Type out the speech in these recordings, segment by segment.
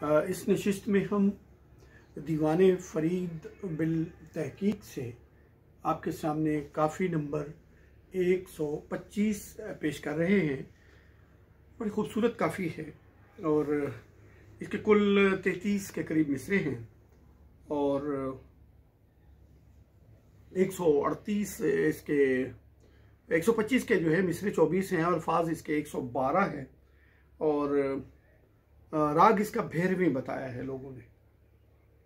इस नशिस्त में हम दीवाने फ़रीद बिल तहकीक से आपके सामने काफ़ी नंबर 125 पेश कर रहे हैं। बड़ी खूबसूरत काफ़ी है और इसके कुल 33 के करीब मिसरे हैं और 138 इसके 125 के जो है मिसरे 24 हैं और अल्फाज इसके 112 हैं और राग इसका भैरवी बताया है लोगों ने,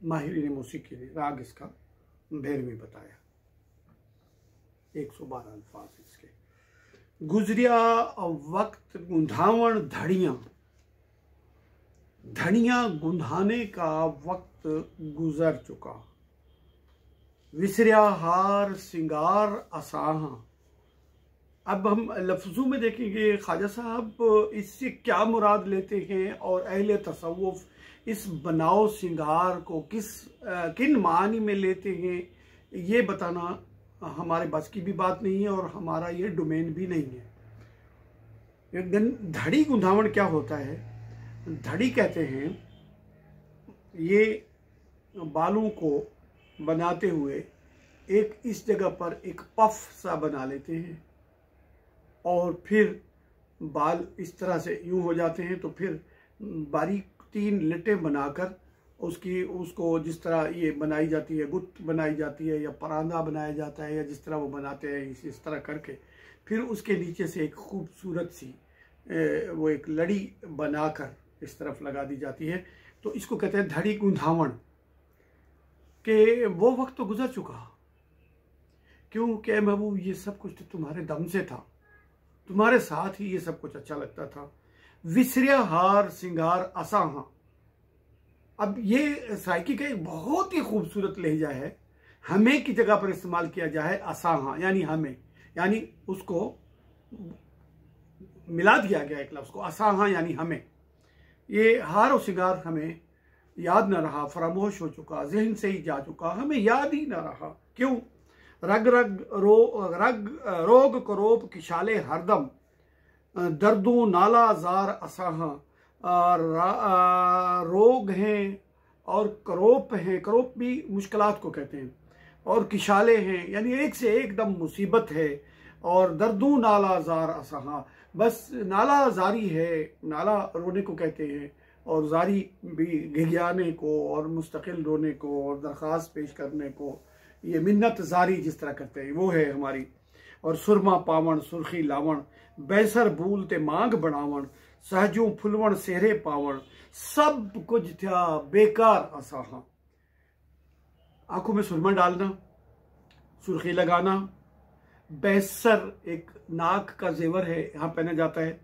माहिरीन मौसीकी ने राग इसका भैरवी बताया। 112 अल्फाज इसके। गुजरिया वक्त गुंधावण धड़ियाँ, धड़ियाँ गुंधाने का वक्त गुजर चुका, विसरिया हार सिंगार असाहा। अब हम लफ्ज़ों में देखेंगे ख्वाजा साहब इससे क्या मुराद लेते हैं और अहले तसव्वुफ इस बनाओ सिंगार को किन मानी में लेते हैं, ये बताना हमारे बस की भी बात नहीं है और हमारा ये डोमेन भी नहीं है। धड़ी गुंधावण क्या होता है? धड़ी कहते हैं ये बालों को बनाते हुए एक इस जगह पर एक पफ सा बना लेते हैं और फिर बाल इस तरह से यूं हो जाते हैं, तो फिर बारीक 3 लटें बनाकर उसको जिस तरह ये बनाई जाती है, गुत्त बनाई जाती है या परांदा बनाया जाता है या जिस तरह वो बनाते हैं इस तरह करके फिर उसके नीचे से एक खूबसूरत सी वो एक लड़ी बनाकर इस तरफ लगा दी जाती है। तो इसको कहते हैं धड़ी गुंधावण के वो वक्त तो गुजर चुका। क्यों कि महबूब ये सब कुछ तो तुम्हारे दम से था, तुम्हारे साथ ही ये सब कुछ अच्छा लगता था। विसरिया हार सिंगार असाहा। अब ये साइकी का एक बहुत ही खूबसूरत लहजा है। हमें की जगह पर इस्तेमाल किया जाए असाहा यानी हमें, यानी उसको मिला दिया गया एक लफ्ज़ को, असाहा यानी हमें। ये हार और सिंगार हमें याद न रहा, फरामोश हो चुका, जहन से ही जा चुका, हमें याद ही न रहा। क्यों? रग रोग करोप किशाले हरदम, दर्दों नाला जार असाहा। रोग हैं और करोप हैं, करोप भी मुश्किलात को कहते हैं, और किशाले हैं यानी एक से एकदम मुसीबत है, और दर्दों नाला जार असाहा, बस नाला जारी है, नाला रोने को कहते हैं और जारी भी घिघियाने को और मुस्तकिल रोने को और दरख्वास्त पेश करने को, ये मिन्नत जारी जिस तरह करते हैं वो है हमारी। और सुरमा पावण सुर्खी लावण, बैसर भूलते मांग बनावण, सहजों फुलवण सेहरे पावण, सब कुछ था बेकार असाहा। आंखों में सुरमा डालना, सुर्खी लगाना, बैसर एक नाक का जेवर है, यहाँ पहना जाता है।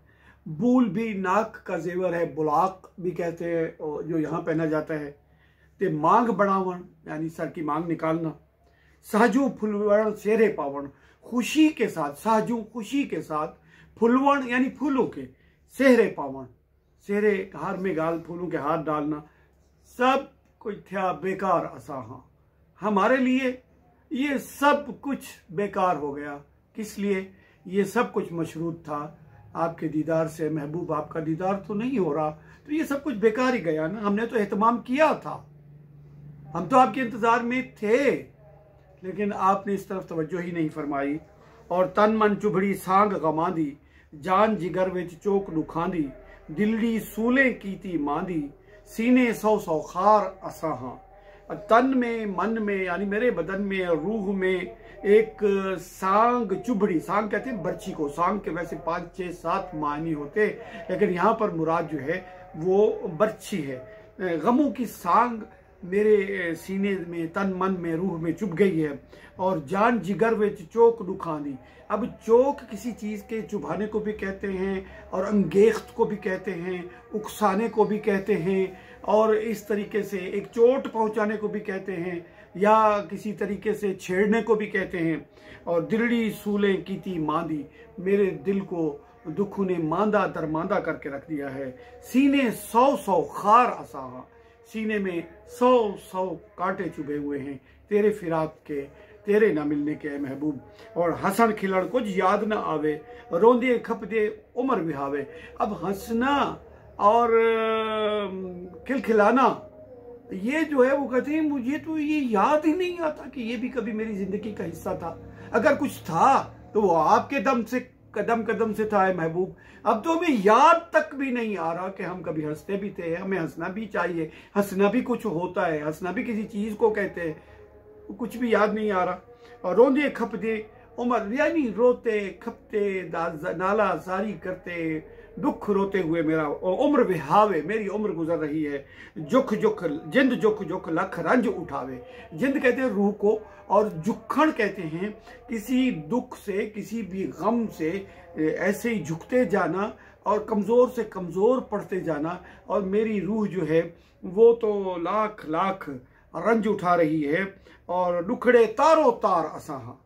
बूल भी नाक का जेवर है, बुलाक भी कहते हैं जो यहाँ पहना जाता है। ते मांग बनावण यानी सर की मांग निकालना। सहजू फुलवण सेहरे पावण, खुशी के साथ, सहजू खुशी के साथ, फुलवण यानी फूलों के, सेहरे पावण सेहरे हार में गाल फूलों के हाथ डालना, सब कुछ था बेकार असाहा। हमारे लिए ये सब कुछ बेकार हो गया। किस लिए? ये सब कुछ मशरूत था आपके दीदार से महबूब, आपका दीदार तो नहीं हो रहा, तो ये सब कुछ बेकार ही गया ना। हमने तो एहतमाम किया था, हम तो आपके इंतजार में थे, लेकिन आपने इस तरफ तवज्जो ही नहीं फरमाई। और तन मन चुभड़ी सांग गमांदी, जान जिगर विच चोक दुखांदी, दिल्ली सूले कीती मांदी, सीने सौ सौ खार असाहा। तन में, मन में यानी मेरे बदन में और रूह में एक सांग चुभड़ी, सांग कहते हैं बर्छी को, सांग के वैसे 5, 6, 7 मायने होते, लेकिन यहाँ पर मुराद जो है वो बर्छी है। गमों की सांग मेरे सीने में, तन मन में, रूह में चुभ गई है। और जान जिगर विच चोक दुखानी। अब चोक किसी चीज़ के चुभाने को भी कहते हैं और अंगेख्त को भी कहते हैं, उकसाने को भी कहते हैं, और इस तरीके से एक चोट पहुंचाने को भी कहते हैं, या किसी तरीके से छेड़ने को भी कहते हैं। और दिल्ली सूले कीती मांदी, मेरे दिल को दुखों ने मांदा दरमांदा करके रख दिया है। सीने सौ सौ खार असाहा, सीने में 100 कांटे चुभे हुए हैं तेरे फिराक के, तेरे न मिलने के महबूब। और हसन खिलड़ कुछ याद न आवे, रोंदे खपदे उम्र बिहावे। अब हंसना और खिलखिलाना, ये जो है वो कहते हैं मुझे तो ये याद ही नहीं आता कि ये भी कभी मेरी जिंदगी का हिस्सा था। अगर कुछ था तो वो आपके दम से कदम कदम से था महबूब। अब तो हमें याद तक भी नहीं आ रहा कि हम कभी हंसते भी थे। हमें हंसना भी चाहिए, हंसना भी कुछ होता है, हंसना भी किसी चीज को कहते हैं। कुछ भी याद नहीं आ रहा। और रोंदे खपदे उम्र, यानी रोते खपते नाला जारी करते दुख रोते हुए मेरा उम्र विहावे, मेरी उम्र गुजर रही है। जुख जुख जिंद जुख जुख लख रंज उठावे। जिंद कहते हैं रूह को, और जुखण कहते हैं किसी दुख से, किसी भी गम से ऐसे ही झुकते जाना और कमज़ोर से कमज़ोर पड़ते जाना। और मेरी रूह जो है वो तो लाख लाख रंज उठा रही है। और दुखड़े तारो तार असाहा,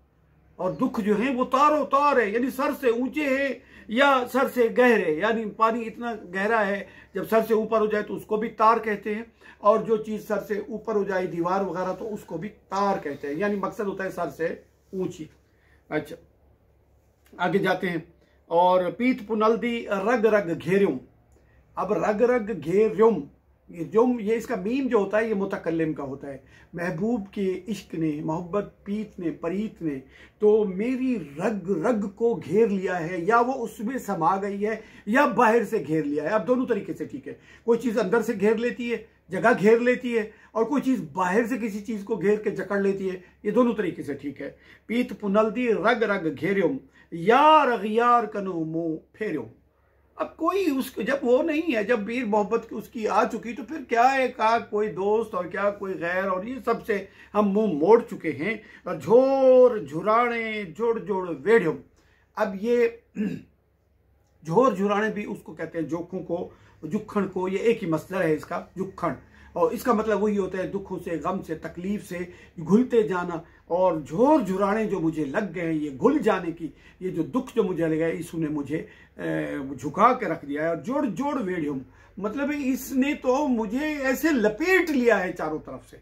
और दुख जो है वो तारो तार है, यानी सर से ऊंचे है या सर से गहरे, यानी पानी इतना गहरा है जब सर से ऊपर हो जाए तो उसको भी तार कहते हैं, और जो चीज सर से ऊपर हो जाए दीवार वगैरह तो उसको भी तार कहते हैं। यानी मकसद होता है सर से ऊंची। अच्छा, आगे जाते हैं। और पीत पुनल्दी रग रग घेर्युम। अब रग रग घेर्युम, ये जुम, ये इसका मीम जो होता है ये मुतकल्लिम का होता है। महबूब के इश्क ने, मोहब्बत पीत ने, परीत ने तो मेरी रग रग को घेर लिया है, या वो उसमें समा गई है या बाहर से घेर लिया है। अब दोनों तरीके से ठीक है। कोई चीज अंदर से घेर लेती है, जगह घेर लेती है, और कोई चीज बाहर से किसी चीज को घेर के जकड़ लेती है। ये दोनों तरीके से ठीक है। पीत पुनल्दी रग रग घेर्युम, यार अगियार कनो मुंह फेर्युम। अब कोई उसको जब वो नहीं है, जब बीर मोहब्बत उसकी आ चुकी तो फिर क्या है, का कोई दोस्त और क्या कोई गैर, और ये सबसे हम मुंह मोड़ चुके हैं। और झोर झुराने जोड़ जोड़ वेढ़्युम। अब ये झोर झुराने भी उसको कहते हैं, जोखों को, जुखण को, ये एक ही मसदर है इसका, जुखण। और इसका मतलब वही होता है दुखों से, गम से, तकलीफ से घुलते जाना। और झोर झुराने जो मुझे लग गए, ये घुल जाने की, ये जो दुख जो मुझे लगा इसने मुझे झुका के रख दिया है। और जोड़ जोड़ वेढ़्युम, मतलब इसने तो मुझे ऐसे लपेट लिया है चारों तरफ से।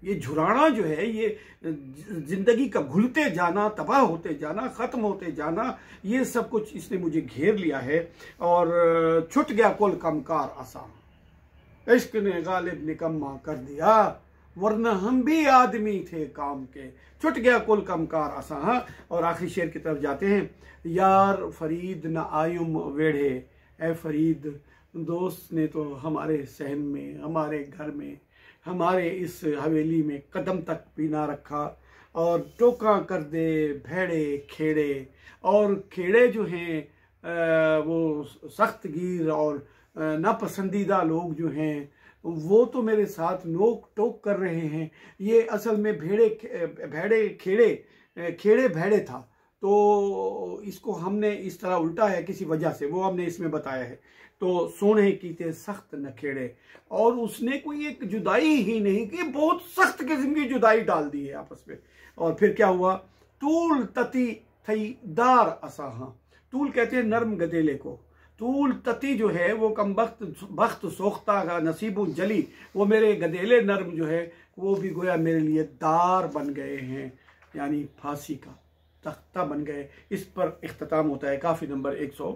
ये झुराना जो है, ये जिंदगी का घुलते जाना, तबाह होते जाना, खत्म होते जाना, ये सब कुछ इसने मुझे घेर लिया है। और छुट गया कुल कमकार आसान, इश्क ने गालिब निकम्मा कर दिया, वरना हम भी आदमी थे काम के। छुट गया कुल कमकार आसान। और आखिरी शेर की तरफ जाते हैं। यार फरीद न आयुम वेढ़े, ए फरीद दोस्त ने तो हमारे सहन में, हमारे घर में, हमारे इस हवेली में कदम तक भी ना रखा। और टोका कर दे भेड़े खेड़े, और खेड़े जो हैं वो सख्त गीर और नापसंदीदा लोग जो हैं वो तो मेरे साथ नोक टोक कर रहे हैं। ये असल में खेड़े भेड़े था, तो इसको हमने इस तरह उल्टा है किसी वजह से, वो हमने इसमें बताया है। तो सोने की थे सख्त नखेड़े, और उसने कोई एक जुदाई ही नहीं की, बहुत सख्त किस्म की जुदाई डाल दी है आपस में। और फिर क्या हुआ, तूल तती थई दार असाहा। तूल कहते हैं नर्म गदेले को, तूल तती जो है वो कम बख्त सोख्ता का नसीबु जली, वो मेरे गदेले नर्म जो है वो भी गोया मेरे लिए दार बन गए हैं, यानी फांसी का तख्ता बन गए। इस पर इख्तिताम होता है काफ़ी नंबर 100।